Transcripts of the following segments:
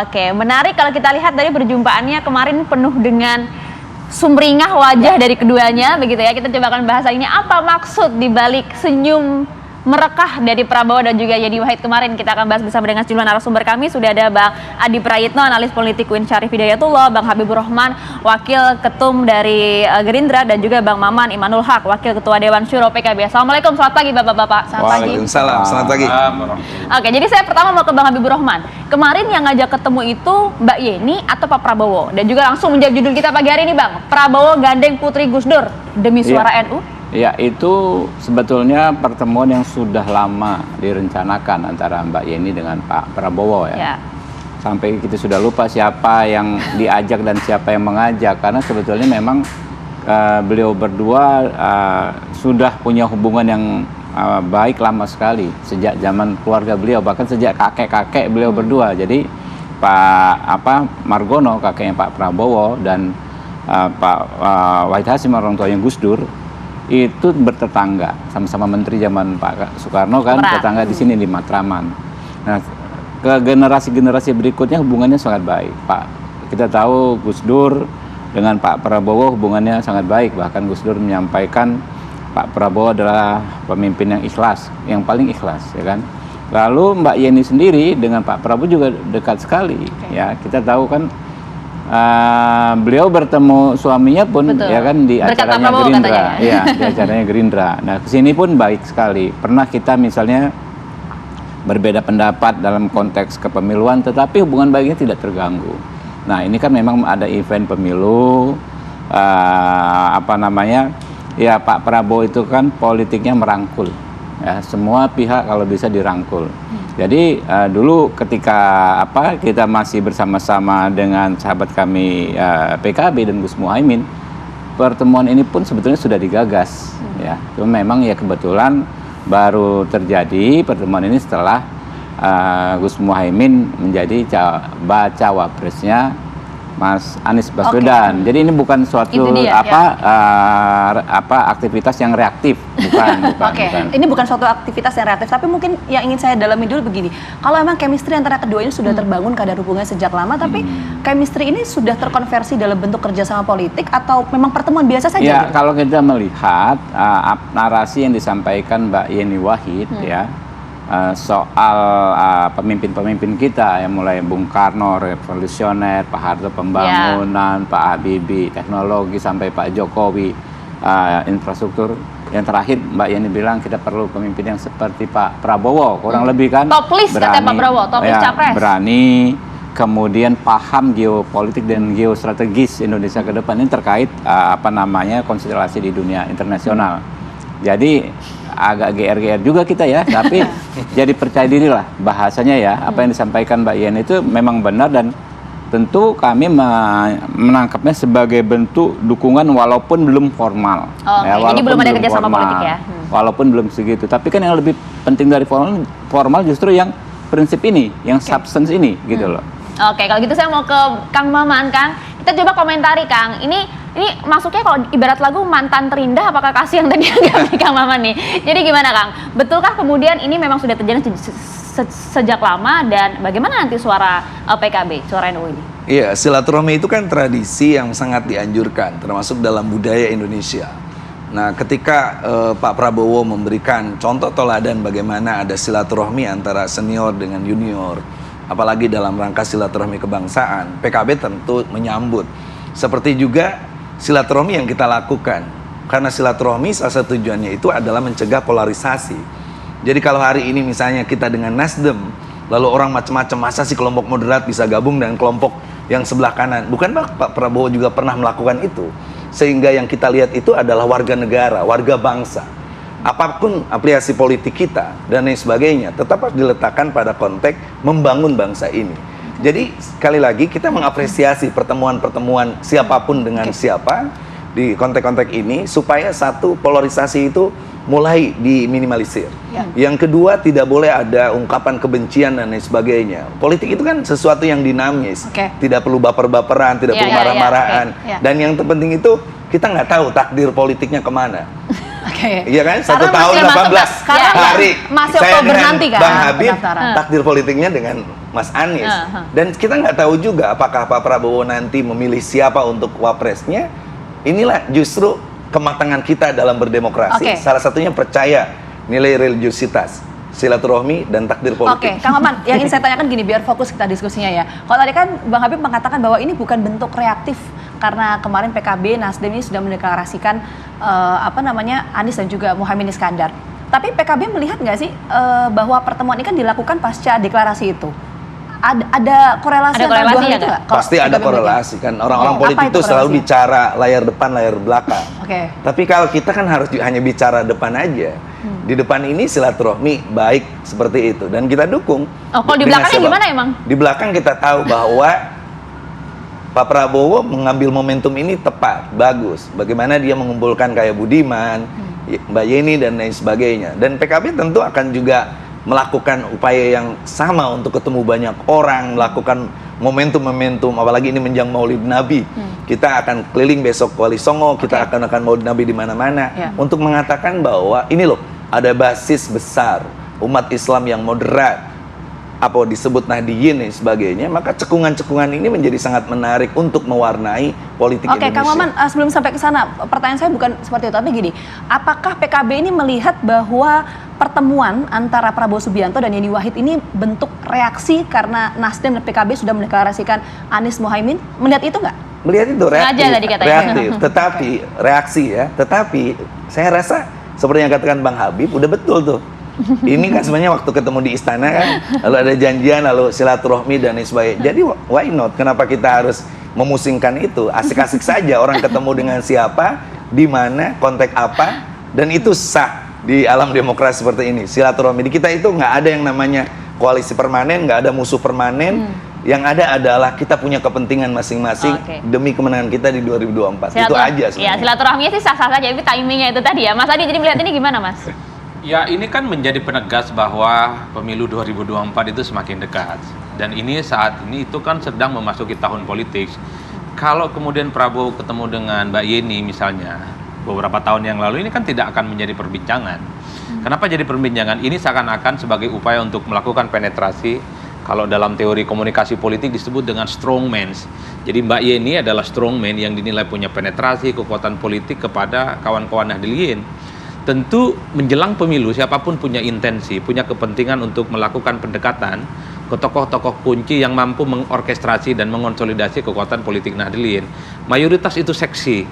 Oke, menarik kalau kita lihat dari perjumpaannya kemarin penuh dengan sumringah wajah dari keduanya, begitu ya. Kita coba akan bahas ini apa maksud dibalik senyum merekah dari Prabowo dan juga Yeni Wahid kemarin. Kita akan bahas bersama dengan sejumlah narasumber kami. Sudah ada Bang Adi Prayitno, analis politik UIN Syarif Hidayatullah, Bang Habibur Rahman, Wakil Ketum dari Gerindra, dan juga Bang Maman Imanul Haq, Wakil Ketua Dewan Syuro PKB. Assalamualaikum, selamat pagi Bapak-Bapak. Selamat pagi. Waalaikumsalam, selamat pagi. Oke, jadi saya pertama mau ke Bang Habibur Rahman. Kemarin yang ngajak ketemu itu Mbak Yeni atau Pak Prabowo? Dan juga langsung menjawab judul kita pagi hari ini, Bang. Prabowo gandeng Putri Gus Dur demi suara NU. Ya, itu sebetulnya pertemuan yang sudah lama direncanakan antara Mbak Yeni dengan Pak Prabowo ya. Sampai kita sudah lupa siapa yang diajak dan siapa yang mengajak, karena sebetulnya memang beliau berdua sudah punya hubungan yang baik lama sekali sejak zaman keluarga beliau, bahkan sejak kakek-kakek beliau berdua. Jadi Pak Margono, kakeknya Pak Prabowo, dan Pak Wahid Hasim, orang tuanya Gus Dur, itu bertetangga, sama-sama menteri zaman Pak Soekarno kan, tetangga di sini di Matraman. Nah, ke generasi-generasi berikutnya hubungannya sangat baik. Kita tahu Gus Dur dengan Pak Prabowo hubungannya sangat baik, bahkan Gus Dur menyampaikan Pak Prabowo adalah pemimpin yang ikhlas, yang paling ikhlas, ya kan. Lalu Mbak Yeni sendiri dengan Pak Prabowo juga dekat sekali, ya. Kita tahu kan beliau bertemu suaminya pun ya kan di acaranya Gerindra, ya di acaranya Gerindra. Nah, kesini pun baik sekali. Pernah kita misalnya berbeda pendapat dalam konteks kepemiluan, tetapi hubungan baiknya tidak terganggu. Nah, ini kan memang ada event pemilu, ya Pak Prabowo itu kan politiknya merangkul, ya semua pihak kalau bisa dirangkul. Jadi dulu ketika kita masih bersama-sama dengan sahabat kami PKB dan Gus Muhaimin, pertemuan ini pun sebetulnya sudah digagas, ya. Cuma memang ya kebetulan baru terjadi pertemuan ini setelah Gus Muhaimin menjadi bacawapresnya Mas Anies Baswedan. Jadi ini bukan suatu aktivitas yang reaktif, bukan. Ini bukan suatu aktivitas yang reaktif, tapi mungkin yang ingin saya dalami dulu begini. Kalau memang chemistry antara kedua ini sudah terbangun, kadar hubungannya sejak lama, tapi chemistry ini sudah terkonversi dalam bentuk kerjasama politik atau memang pertemuan biasa saja? Ya, kalau kita melihat narasi yang disampaikan Mbak Yeni Wahid ya, soal pemimpin-pemimpin kita yang mulai Bung Karno revolusioner, Pak Harto pembangunan, Pak Habibie teknologi, sampai Pak Jokowi infrastruktur. Yang terakhir Mbak Yeni bilang kita perlu pemimpin yang seperti Pak Prabowo, kurang lebih kan. Top list berani, kata Pak Prabowo, top list capres. Berani, kemudian paham geopolitik dan geostrategis Indonesia ke depan ini terkait konstelasi di dunia internasional. Jadi agak GR-GR juga kita ya, tapi jadi percaya diri lah bahasanya ya. Apa yang disampaikan Mbak Yeni itu memang benar, dan tentu kami menangkapnya sebagai bentuk dukungan walaupun belum formal. Jadi belum ada kerjasama politik ya? Walaupun belum segitu, tapi kan yang lebih penting dari formal justru yang prinsip ini, yang substance ini gitu loh. Oke, kalau gitu saya mau ke Kang Maman, Kang. Kita coba komentari, Kang. Ini masuknya kalau ibarat lagu mantan terindah apakah kasih yang tadi agak Kang Maman nih. Jadi gimana, Kang? Betulkah kemudian ini memang sudah terjadi sejak lama, dan bagaimana nanti suara PKB, suara NU ini? Iya, silaturahmi itu kan tradisi yang sangat dianjurkan, termasuk dalam budaya Indonesia. Nah, ketika Pak Prabowo memberikan contoh teladan bagaimana ada silaturahmi antara senior dengan junior, apalagi dalam rangka silaturahmi kebangsaan, PKB tentu menyambut. Seperti juga silaturahmi yang kita lakukan, karena silaturahmi salah satu tujuannya itu adalah mencegah polarisasi. Jadi kalau hari ini misalnya kita dengan Nasdem, lalu orang macam-macam, masa sih kelompok moderat bisa gabung dengan kelompok yang sebelah kanan? Bukankah Pak Prabowo juga pernah melakukan itu? Sehingga yang kita lihat itu adalah warga negara, warga bangsa. Apapun aplikasi politik kita dan lain sebagainya, tetap harus diletakkan pada konteks membangun bangsa ini. Jadi sekali lagi kita mengapresiasi pertemuan-pertemuan siapapun dengan siapa di konteks-konteks ini, supaya satu, polarisasi itu mulai diminimalisir. Yang kedua, tidak boleh ada ungkapan kebencian dan lain sebagainya. Politik itu kan sesuatu yang dinamis, tidak perlu baper-baperan, tidak perlu marah-marahan. Dan yang terpenting itu kita nggak tahu takdir politiknya kemana. Oke. Iya kan? 1 Karena tahun masih 18 sekarang hari. masih Saya Oktober dengan nanti kan Bang Habib, pendaftaran. takdir politiknya dengan Mas Anies. Dan kita nggak tahu juga apakah Pak Prabowo nanti memilih siapa untuk wapresnya. Inilah justru kematangan kita dalam berdemokrasi. Oke. Salah satunya percaya nilai religiusitas, silaturahmi, dan takdir politik. Oke, Kang Maman, yang ingin saya tanyakan gini, biar fokus kita diskusinya ya. Kalau tadi kan Bang Habib mengatakan bahwa ini bukan bentuk reaktif karena kemarin PKB, Nasdem ini sudah mendeklarasikan Anies dan juga Muhaimin Iskandar. Tapi PKB melihat nggak sih bahwa pertemuan ini kan dilakukan pasca deklarasi itu? Ada korelasi antara dua hal itu nggak? Kalau Pasti ada PKB korelasi kan. Orang-orang apa politik itu itu selalu korelasinya? bicara layar depan, layar belakang. Oke. Tapi kalau kita kan harus hanya bicara depan aja. Di depan ini silaturahmi baik seperti itu dan kita dukung. Oh, kalau di Dengan belakangnya sebab- gimana emang? Di belakang kita tahu bahwa Pak Prabowo mengambil momentum ini tepat, bagus. Bagaimana dia mengumpulkan kayak Budiman, Mbak Yeni dan lain sebagainya. Dan PKB tentu akan juga melakukan upaya yang sama untuk ketemu banyak orang, melakukan momentum-momentum, apalagi ini menjelang Maulid Nabi. Kita akan keliling besok Wali Songo, kita akan Maulid Nabi di mana-mana untuk mengatakan bahwa ini loh, ada basis besar umat Islam yang moderat, apa disebut Nahdiyin dan sebagainya, maka cekungan-cekungan ini menjadi sangat menarik untuk mewarnai politik Oke, Indonesia. Kang Maman, sebelum sampai ke sana, pertanyaan saya bukan seperti itu, tapi gini, apakah PKB ini melihat bahwa pertemuan antara Prabowo Subianto dan Yeni Wahid ini bentuk reaksi karena Nasdem dan PKB sudah mendeklarasikan Anies Muhaimin? Melihat itu nggak? Melihat itu reaktif, Sengaja tadi katanya. reaktif, tetapi reaksi ya, tetapi saya rasa seperti yang katakan Bang Habib, udah betul tuh. Ini kan sebenarnya waktu ketemu di istana kan, lalu ada janjian, lalu silaturahmi dan lain sebagainya. Jadi why not? Kenapa kita harus memusingkan itu? Asik-asik saja orang ketemu dengan siapa, di mana, konteks apa, dan itu sah di alam demokrasi seperti ini. Silaturahmi di kita itu nggak ada yang namanya koalisi permanen, nggak ada musuh permanen. Yang ada adalah kita punya kepentingan masing-masing demi kemenangan kita di 2024. Itu aja sebenarnya. Ya, silaturahminya sih sah-sah saja, tapi timingnya itu tadi ya. Mas Adi, jadi melihat ini gimana, Mas? Ya, ini kan menjadi penegas bahwa pemilu 2024 itu semakin dekat. Dan ini saat ini itu kan sedang memasuki tahun politik. Kalau kemudian Prabowo ketemu dengan Mbak Yeni misalnya, beberapa tahun yang lalu, ini kan tidak akan menjadi perbincangan. Kenapa jadi perbincangan? Ini seakan-akan sebagai upaya untuk melakukan penetrasi. Kalau dalam teori komunikasi politik disebut dengan strongman. Jadi Mbak Yeni adalah strongman yang dinilai punya penetrasi, kekuatan politik kepada kawan-kawan Nahdliyin. Tentu menjelang pemilu siapapun punya intensi, punya kepentingan untuk melakukan pendekatan ke tokoh-tokoh kunci yang mampu mengorkestrasi dan mengonsolidasi kekuatan politik Nahdliyin. Mayoritas itu seksi.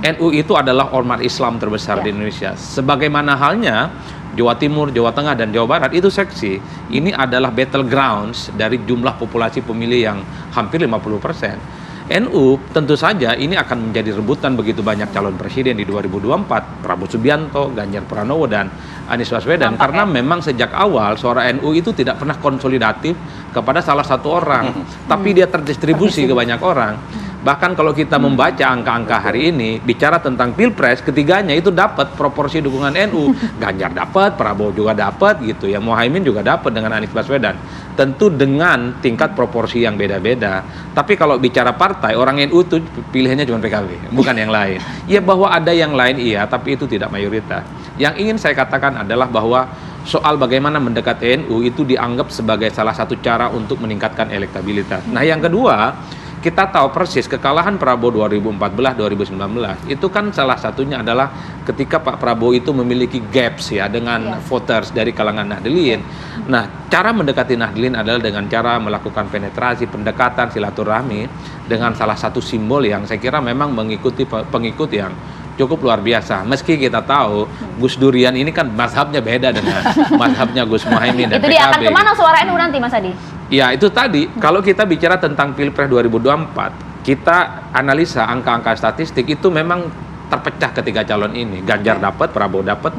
NU itu adalah ormas Islam terbesar di Indonesia. Sebagaimana halnya Jawa Timur, Jawa Tengah, dan Jawa Barat itu seksi. Ini adalah battlegrounds dari jumlah populasi pemilih yang hampir 50%. NU tentu saja ini akan menjadi rebutan begitu banyak calon presiden di 2024, Prabowo Subianto, Ganjar Pranowo, dan Anies Baswedan. Karena memang sejak awal suara NU itu tidak pernah konsolidatif kepada salah satu orang, tapi dia terdistribusi ke banyak orang. Bahkan kalau kita membaca angka-angka hari ini, bicara tentang Pilpres, ketiganya itu dapat proporsi dukungan NU. Ganjar dapat, Prabowo juga dapat gitu ya, Muhaimin juga dapat dengan Anies Baswedan. Tentu dengan tingkat proporsi yang beda-beda. Tapi kalau bicara partai, orang NU itu pilihannya cuma PKB, bukan yang lain. Ya bahwa ada yang lain iya, tapi itu tidak mayoritas. Yang ingin saya katakan adalah bahwa soal bagaimana mendekati NU itu dianggap sebagai salah satu cara untuk meningkatkan elektabilitas. Nah yang kedua, kita tahu persis kekalahan Prabowo 2014-2019 itu kan salah satunya adalah ketika Pak Prabowo itu memiliki gaps ya dengan voters dari kalangan Nahdliyin. Nah, cara mendekati Nahdliyin adalah dengan cara melakukan penetrasi, pendekatan, silaturahmi dengan salah satu simbol yang saya kira memang mengikuti pengikut yang cukup luar biasa. Meski kita tahu Gus Durian ini kan mazhabnya beda dengan mazhabnya Gus Muhaimin dan Itu PKB. dia akan kemana suara NU nanti, Mas Adi? Ya itu tadi, kalau kita bicara tentang Pilpres 2024, kita analisa angka-angka statistik itu memang terpecah ketiga calon ini. Ganjar dapat, Prabowo dapat,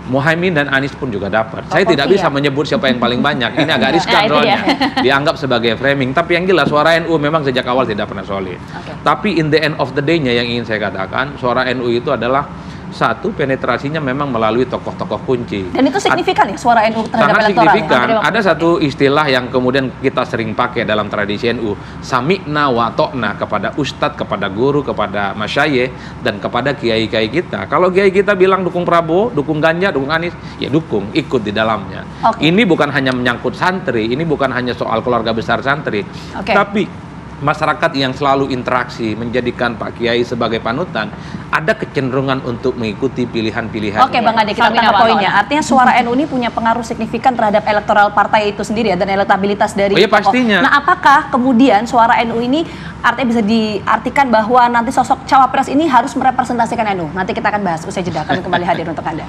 Muhaimin dan Anies pun juga dapat. Saya tidak bisa menyebut siapa yang paling banyak, ini agak riskan soalnya, dianggap sebagai framing. Tapi yang jelas suara NU memang sejak awal tidak pernah solid. Tapi in the end of the day-nya yang ingin saya katakan, suara NU itu adalah Satu, penetrasinya memang melalui tokoh-tokoh kunci. Dan itu signifikan ya suara NU terhadap Sangat elektoral. signifikan. Ya? Ada satu istilah yang kemudian kita sering pakai dalam tradisi NU, sami'na wa to'na, kepada ustadz, kepada guru, kepada masyayikh, dan kepada kiai-kiai kita. Kalau kiai kita bilang dukung Prabowo, dukung Ganjar, dukung Anies, ya dukung, ikut di dalamnya. Oke. Ini bukan hanya menyangkut santri, ini bukan hanya soal keluarga besar santri, Oke. tapi masyarakat yang selalu interaksi menjadikan Pak Kiai sebagai panutan, ada kecenderungan untuk mengikuti pilihan-pilihan. Oke, Bang Ade, kita Samina tangkap wa poinnya. ta'na. Artinya suara NU ini punya pengaruh signifikan terhadap elektoral partai itu sendiri ya, dan elektabilitas dari Oh iya, tokoh. pastinya. Nah, apakah kemudian suara NU ini artinya bisa diartikan bahwa nanti sosok cawapres ini harus merepresentasikan NU? Nanti kita akan bahas usai jeda. Kami kembali hadir untuk Anda.